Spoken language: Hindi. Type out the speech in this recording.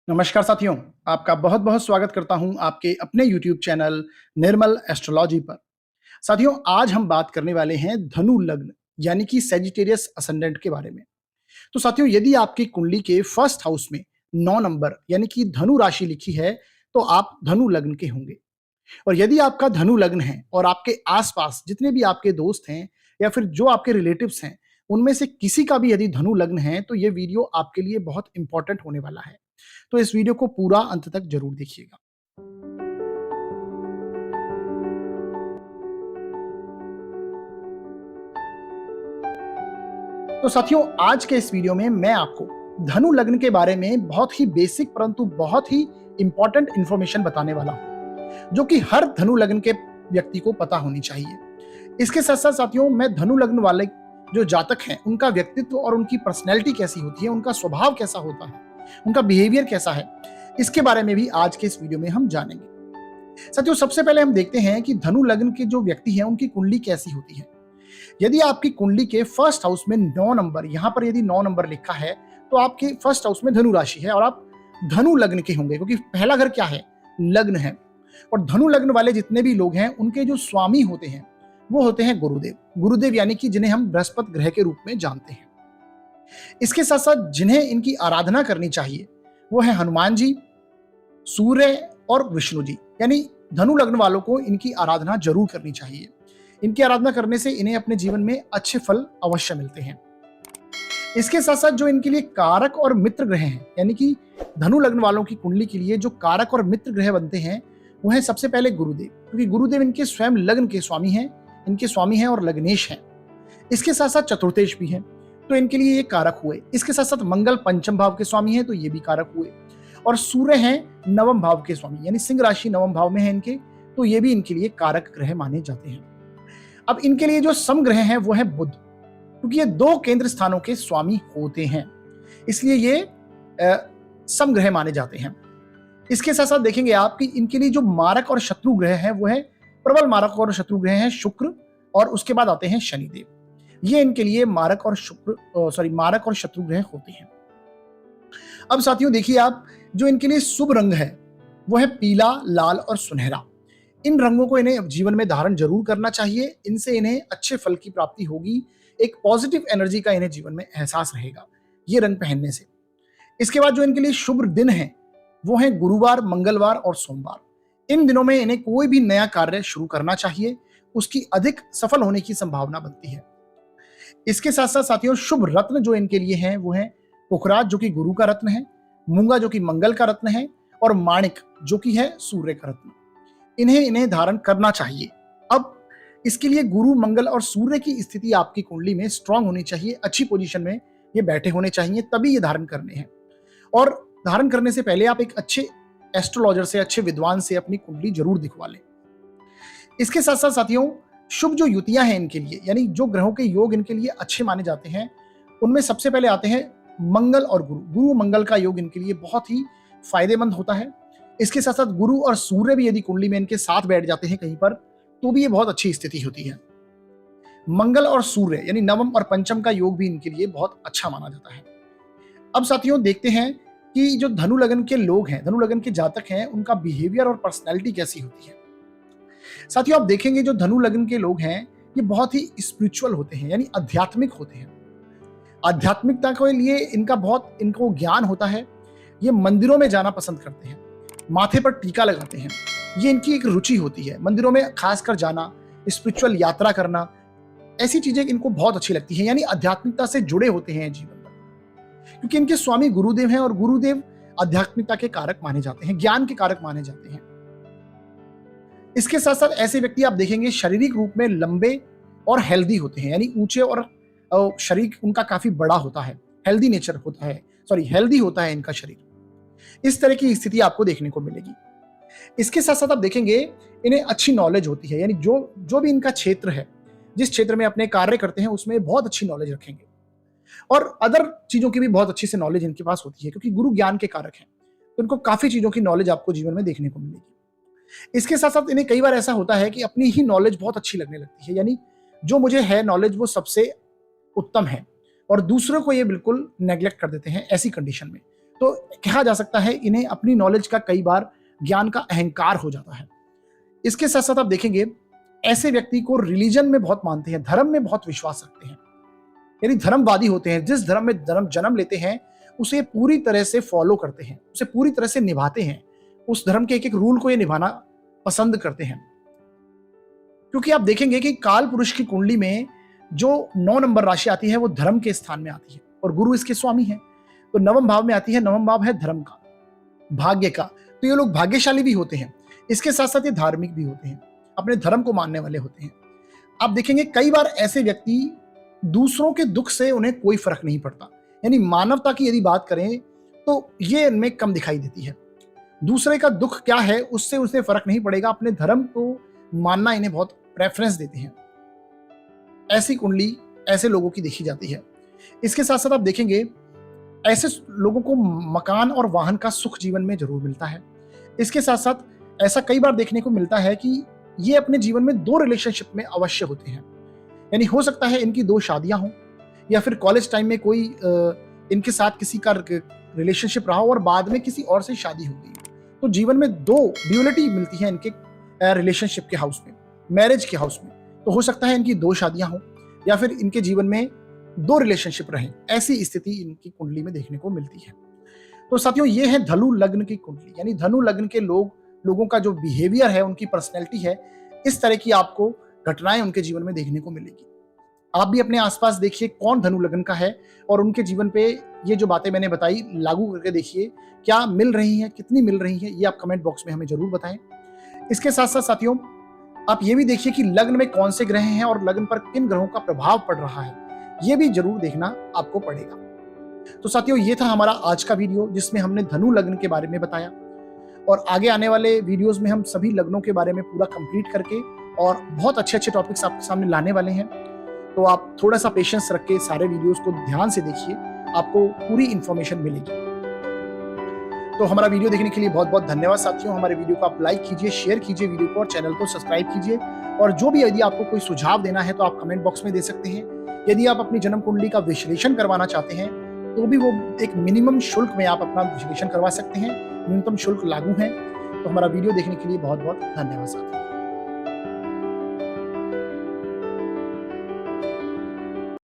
नमस्कार साथियों, आपका बहुत-बहुत स्वागत करता हूं आपके अपने YouTube चैनल निर्मल एस्ट्रोलॉजी पर। साथियों, आज हम बात करने वाले हैं धनु लग्न यानी कि सैजिटेरियस असेंडेंट के बारे में। तो साथियों, यदि आपकी कुंडली के फर्स्ट हाउस में 9 नंबर यानी कि धनु राशि लिखी है, तो आप धनु लग्न के होंगे। और यदि आपका धनु लग्न है और आपके आस-पास जितने भी आपके दोस्त हैं या फिर जो आपके रिलेटिव्स हैं, उनमें से किसी का भी यदि धनु लग्न है, तो ये वीडियो आपके लिए बहुत इंपॉर्टेंट होने वाला है। तो इस वीडियो को पूरा अंत तक जरूर देखिएगा। तो साथियों, आज के इस वीडियो में मैं आपको धनु लग्न के बारे में बहुत ही बेसिक परंतु बहुत ही इंपॉर्टेंट इंफॉर्मेशन बताने वाला हूं, जो कि हर धनु लग्न के व्यक्ति को पता होनी चाहिए। इसके साथ साथ साथियों, मैं धनु लग्न वाले जो जातक हैं, उनका व्यक्तित्व और उनकी पर्सनैलिटी कैसी होती है, उनका स्वभाव कैसा होता है, उनका बिहेवियर कैसा है, इसके बारे में भी आज के इस वीडियो में हम जानेंगे। साथियों, सबसे पहले हम देखते हैं कि धनु लग्न के जो व्यक्ति हैं, उनकी कुंडली कैसी होती है। यदि आपकी कुंडली के फर्स्ट हाउस में 9 नंबर, यहां पर यदि 9 नंबर लिखा है, तो आपके फर्स्ट हाउस में धनु राशि है और आप धनु लग्न के होंगे, क्योंकि पहला घर क्या है? लग्न है। और धनु लग्न वाले जितने भी लोग हैं, उनके जो स्वामी होते हैं, वो होते हैं गुरुदेव। गुरुदेव यानी कि जिन्हें हम बृहस्पति ग्रह के रूप में जानते हैं। इसके साथ साथ जिन्हें इनकी आराधना करनी चाहिए, वो है हनुमान जी, सूर्य और विष्णु जी। यानी धनु लग्न वालों को इनकी आराधना जरूर करनी चाहिए। इनकी आराधना करने से इन्हें अपने जीवन में अच्छे फल अवश्य मिलते हैं। इसके साथ साथ जो इनके लिए कारक और मित्र ग्रह हैं, यानी कि धनु लग्न वालों की कुंडली के लिए जो कारक और मित्र ग्रह बनते हैं, वो है सबसे पहले गुरुदेव, क्योंकि गुरुदेव इनके स्वयं लग्न के स्वामी हैं, इनके स्वामी हैं और लग्नेश हैं। इसके साथ साथ चतुर्थेश भी हैं, तो इनके लिए ये कारक हुए। इसके साथ साथ मंगल पंचम भाव के स्वामी हैं, तो ये भी कारक हुए। और सूर्य हैं नवम भाव के स्वामी, यानी सिंह राशि नवम भाव में है इनके, तो ये भी इनके लिए कारक ग्रह माने जाते हैं। अब इनके लिए जो समग्रह हैं वो है बुध, क्योंकि ये 2 केंद्र स्थानों के स्वामी होते हैं, इसलिए ये समग्रह माने जाते हैं। इसके साथ साथ देखेंगे आप कि इनके लिए जो मारक और शत्रु ग्रह है, वो है प्रबल मारक और शत्रु ग्रह है शुक्र, और उसके बाद आते हैं शनिदेव। ये इनके लिए मारक और शत्रु ग्रह होते हैं। अब साथियों देखिए आप, जो इनके लिए शुभ रंग है वो है पीला, लाल और सुनहरा। इन रंगों को इन्हें जीवन में धारण जरूर करना चाहिए। इनसे इन्हें अच्छे फल की प्राप्ति होगी, एक पॉजिटिव एनर्जी का इन्हें जीवन में एहसास रहेगा ये रंग पहनने से। इसके बाद जो इनके लिए शुभ दिन है वो है गुरुवार, मंगलवार और सोमवार। इन दिनों में इन्हें कोई भी नया कार्य शुरू करना चाहिए, उसकी अधिक सफल होने की संभावना बनती है। इसके साथ साथ साथियों, शुभ रत्न जो इनके लिए हैं वो है पुखराज, जो कि गुरु का रत्न है, मूंगा जो कि मंगल का रत्न है, और माणिक जो कि है सूर्य का रत्न। इन्हें धारण करना चाहिए। अब इसके लिए गुरु, मंगल और सूर्य की स्थिति आपकी कुंडली में स्ट्रांग होनी चाहिए, अच्छी पोजीशन में ये बैठे होने चाहिए, तभी ये धारण करने हैं। और धारण करने से पहले आप एक अच्छे एस्ट्रोलॉजर से, अच्छे विद्वान से अपनी कुंडली जरूर दिखवा लें। इसके साथ साथ साथियों, शुभ जो युतियां हैं इनके लिए, यानी जो ग्रहों के योग इनके लिए अच्छे माने जाते हैं, उनमें सबसे पहले आते हैं मंगल और गुरु। गुरु मंगल का योग इनके लिए बहुत ही फायदेमंद होता है। इसके साथ साथ गुरु और सूर्य भी यदि कुंडली में इनके साथ बैठ जाते हैं कहीं पर, तो भी ये बहुत अच्छी स्थिति होती है। मंगल और सूर्य यानी नवम और पंचम का योग भी इनके लिए बहुत अच्छा माना जाता है। अब साथियों देखते हैं कि जो धनु लग्न के लोग हैं, धनु लग्न के जातक हैं, उनका बिहेवियर और पर्सनैलिटी कैसी होती है। साथियों आप देखेंगे जो धनु लग्न के लोग हैं, ये बहुत ही स्पिरिचुअल होते हैं, यानी आध्यात्मिक होते हैं। आध्यात्मिकता के लिए इनको ज्ञान होता है। ये मंदिरों में जाना पसंद करते हैं, माथे पर टीका लगाते हैं, ये इनकी एक रुचि होती है। मंदिरों में खासकर जाना, स्पिरिचुअल यात्रा करना, ऐसी चीजें इनको बहुत अच्छी लगती हैं, यानी आध्यात्मिकता से जुड़े होते हैं जीवन में, क्योंकि इनके स्वामी गुरुदेव हैं और गुरुदेव आध्यात्मिकता के कारक माने जाते हैं, ज्ञान के कारक माने जाते हैं। इसके साथ साथ ऐसे व्यक्ति आप देखेंगे शारीरिक रूप में लंबे और हेल्दी होते हैं, यानी ऊंचे और शरीर उनका काफी बड़ा होता है, हेल्दी नेचर होता है, हेल्दी होता है इनका शरीर। इस तरह की स्थिति आपको देखने को मिलेगी। इसके साथ साथ आप देखेंगे इन्हें अच्छी नॉलेज होती है, यानी जो भी इनका क्षेत्र है, जिस क्षेत्र में अपने कार्य करते हैं, उसमें बहुत अच्छी नॉलेज रखेंगे। और अदर चीजों की भी बहुत अच्छी से नॉलेज इनके पास होती है, क्योंकि गुरु ज्ञान के कारक हैं, तो इनको काफी चीजों की नॉलेज आपको जीवन में देखने को मिलेगी। इसके साथ साथ इन्हें कई बार ऐसा होता है कि अपनी ही नॉलेज बहुत अच्छी लगने लगती है, यानी जो मुझे है नॉलेज वो सबसे उत्तम है, और दूसरों को ये बिल्कुल नेग्लेक्ट कर देते हैं ऐसी कंडीशन में। तो कहा जा सकता है इन्हें अपनी नॉलेज का कई बार ज्ञान का अहंकार हो जाता है। इसके साथ साथ आप देखेंगे ऐसे व्यक्ति को रिलीजन में बहुत मानते हैं, धर्म में बहुत विश्वास रखते हैं, यानी धर्मवादी होते हैं। जिस धर्म में धर्म जन्म लेते हैं उसे पूरी तरह से फॉलो करते हैं, उसे पूरी तरह से निभाते हैं, उस धर्म के एक एक रूल को ये निभाना पसंद करते हैं। क्योंकि आप देखेंगे कि काल पुरुष की कुंडली में जो 9 नंबर राशि आती है वो धर्म के स्थान में आती है और गुरु इसके स्वामी है। तो नवम भाव में आती है, नवम भाव है धर्म का, भाग्य का। तो ये लोग भाग्यशाली भी होते हैं, इसके साथ साथ ये धार्मिक भी होते हैं, अपने धर्म को मानने वाले होते हैं। आप देखेंगे कई बार ऐसे व्यक्ति दूसरों के दुख से उन्हें कोई फर्क नहीं पड़ता, यानी मानवता की यदि बात करें तो ये इनमें कम दिखाई देती है। दूसरे का दुख क्या है उससे उसे फर्क नहीं पड़ेगा, अपने धर्म को मानना इन्हें बहुत प्रेफरेंस देते हैं। ऐसी कुंडली ऐसे लोगों की देखी जाती है। इसके साथ साथ आप देखेंगे ऐसे लोगों को मकान और वाहन का सुख जीवन में जरूर मिलता है। इसके साथ साथ ऐसा कई बार देखने को मिलता है कि ये अपने जीवन में 2 रिलेशनशिप में अवश्य होते हैं, यानी हो सकता है इनकी 2 शादियां हों या फिर कॉलेज टाइम में कोई इनके साथ किसी का रिलेशनशिप रहा हो और बाद में किसी और से शादी हो गई। तो जीवन में 2 ड्यूअलिटी मिलती है इनके रिलेशनशिप के हाउस में, मैरिज के हाउस में। तो हो सकता है इनकी 2 शादियां हों या फिर इनके जीवन में 2 रिलेशनशिप रहें, ऐसी स्थिति इनकी कुंडली में देखने को मिलती है। तो साथियों ये है धनु लग्न की कुंडली, यानी धनु लग्न के लोगों का जो बिहेवियर है, उनकी पर्सनैलिटी है, इस तरह की आपको घटनाएं उनके जीवन में देखने को मिलेगी। आप भी अपने आसपास देखिए कौन धनु लग्न का है और उनके जीवन पे ये जो बातें मैंने बताई लागू करके देखिए, क्या मिल रही हैं, कितनी मिल रही हैं, ये आप कमेंट बॉक्स में हमें जरूर बताएं। इसके साथ साथ साथियों आप ये भी देखिए कि लग्न में कौन से ग्रह हैं और लग्न पर किन ग्रहों का प्रभाव पड़ रहा है, ये भी जरूर देखना आपको पड़ेगा। तो साथियों ये था हमारा आज का वीडियो जिसमें हमने धनु लग्न के बारे में बताया और आगे आने वाले वीडियोस में हम सभी लग्नों के बारे में पूरा कंप्लीट करके और बहुत अच्छे अच्छे टॉपिक्स आपके सामने लाने वाले हैं। तो आप थोड़ा सा पेशेंस रख के सारे वीडियोस को ध्यान से देखिए, आपको पूरी इंफॉर्मेशन मिलेगी। तो हमारा वीडियो देखने के लिए बहुत बहुत धन्यवाद साथियों। हमारे वीडियो को आप लाइक कीजिए, शेयर कीजिए वीडियो को और चैनल को सब्सक्राइब कीजिए। और जो भी यदि आपको कोई सुझाव देना है तो आप कमेंट बॉक्स में दे सकते हैं। यदि आप अपनी जन्म कुंडली का विश्लेषण करवाना चाहते हैं तो भी वो एक मिनिमम शुल्क में आप अपना विश्लेषण करवा सकते हैं, न्यूनतम शुल्क लागू है। तो हमारा वीडियो देखने के लिए बहुत बहुत धन्यवाद साथियों।